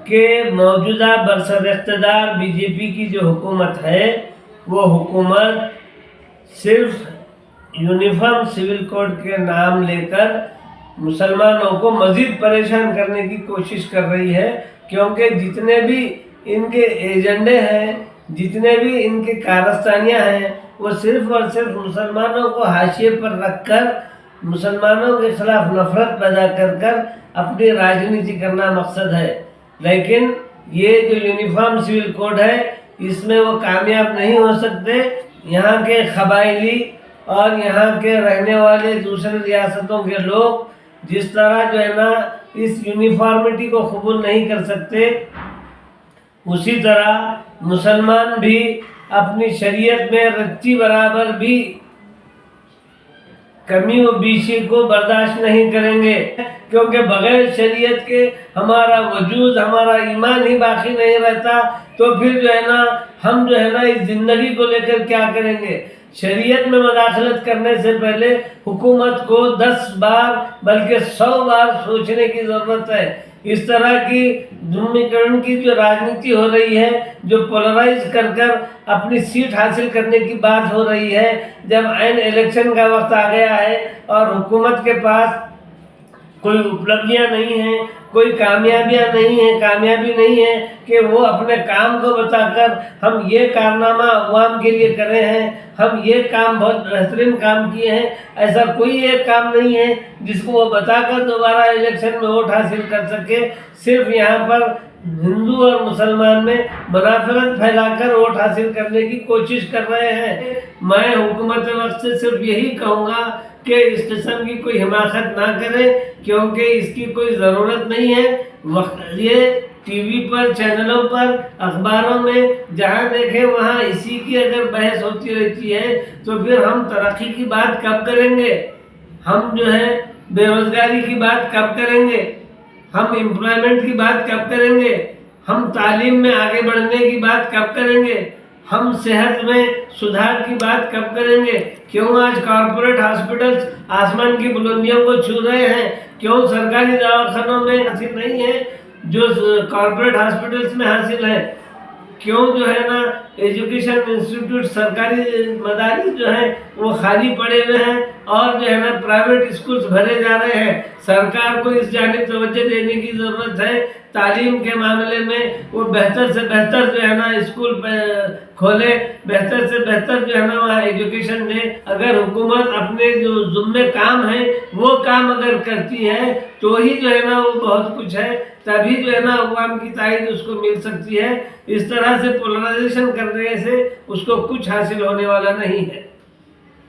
کہ موجودہ برسر اقتدار بی جے پی کی جو حکومت ہے وہ حکومت صرف یونیفارم سول کوڈ کے نام لے کر مسلمانوں کو مزید پریشان کرنے کی کوشش کر رہی ہے، کیونکہ جتنے بھی ان کے ایجنڈے ہیں، جتنے بھی ان کی کارستانیاں ہیں، وہ صرف اور صرف مسلمانوں کو حاشیے پر رکھ کر مسلمانوں کے خلاف نفرت پیدا کر اپنی راجنیتی کرنا مقصد ہے۔ لیکن یہ جو یونیفارم سول کوڈ ہے اس میں وہ کامیاب نہیں ہو سکتے۔ یہاں کے قبائلی اور یہاں کے رہنے والے دوسرے ریاستوں کے لوگ جس طرح جو ہے نا اس یونیفارمٹی کو قبول نہیں کر سکتے، اسی طرح مسلمان بھی اپنی شریعت میں رتی برابر بھی کمی و بیشی کو برداشت نہیں کریں گے، کیونکہ بغیر شریعت کے ہمارا وجود، ہمارا ایمان ہی باقی نہیں رہتا، تو پھر جو ہے نا ہم جو ہے نا اس زندگی کو لے کر کیا کریں گے۔ شریعت میں مداخلت کرنے سے پہلے حکومت کو 10 بار بلکہ 100 بار سوچنے کی ضرورت ہے۔ اس طرح کی دھمکن کی جو راجنیتی ہو رہی ہے، جو پولرائز کر اپنی سیٹ حاصل کرنے کی بات ہو رہی ہے، جب عین الیکشن کا وقت آ گیا ہے اور حکومت کے پاس کوئی اپلبدھیاں نہیں ہیں، کوئی کامیابی نہیں ہے کہ وہ اپنے کام کو بتا کر ہم یہ کارنامہ عوام کے لیے کرے ہیں، ہم یہ کام بہت بہترین کام کیے ہیں، ایسا کوئی ایک کام نہیں ہے جس کو وہ بتا کر دوبارہ الیکشن میں ووٹ حاصل کر سکے۔ صرف یہاں پر ہندو اور مسلمان میں منافرت پھیلا کر ووٹ حاصل کرنے کی کوشش کر رہے ہیں۔ میں حکومت وقت سے صرف یہی کہوں گا کہ اس قسم کی کوئی حماقت نہ کرے، کیونکہ اس کی کوئی ضرورت نہیں ہے۔ یہ ٹی وی پر، چینلوں پر، اخباروں میں جہاں دیکھیں وہاں اسی کی اگر بحث ہوتی رہتی ہے تو پھر ہم ترقی کی بات کب کریں گے؟ ہم جو ہے بے روزگاری کی بات کب کریں گے؟ ہم امپلائمنٹ کی بات کب کریں گے؟ ہم تعلیم میں آگے بڑھنے کی بات کب کریں گے؟ ہم صحت میں سدھار کی بات کب کریں گے؟ کیوں آج کارپوریٹ ہاسپٹلز آسمان کی بلندیوں کو چھو رہے ہیں؟ کیوں سرکاری دواخانوں میں حاصل نہیں ہے جو کارپوریٹ ہاسپٹلز میں حاصل ہے؟ کیوں جو ہے نا ایجوکیشن انسٹیٹیوٹ، سرکاری مدارس جو ہیں وہ خالی پڑے ہوئے ہیں اور جو ہے نا پرائیویٹ اسکولز بھرے جا رہے ہیں؟ سرکار کو اس جانب توجہ دینے کی ضرورت ہے۔ تعلیم کے معاملے میں وہ بہتر سے بہتر جو ہے نا اسکول کھولے، بہتر سے بہتر جو ہے نا وہاں ایجوکیشن دے۔ اگر حکومت اپنے جو ذمے کام ہیں وہ کام اگر کرتی ہے تو ہی جو ہے نا وہ بہت کچھ ہے، تبھی جو ہے نا عوام کی تائید اس کو مل سکتی ہے۔ اس طرح سے پولرائزیشن کرنے سے اس کو کچھ حاصل ہونے والا نہیں ہے۔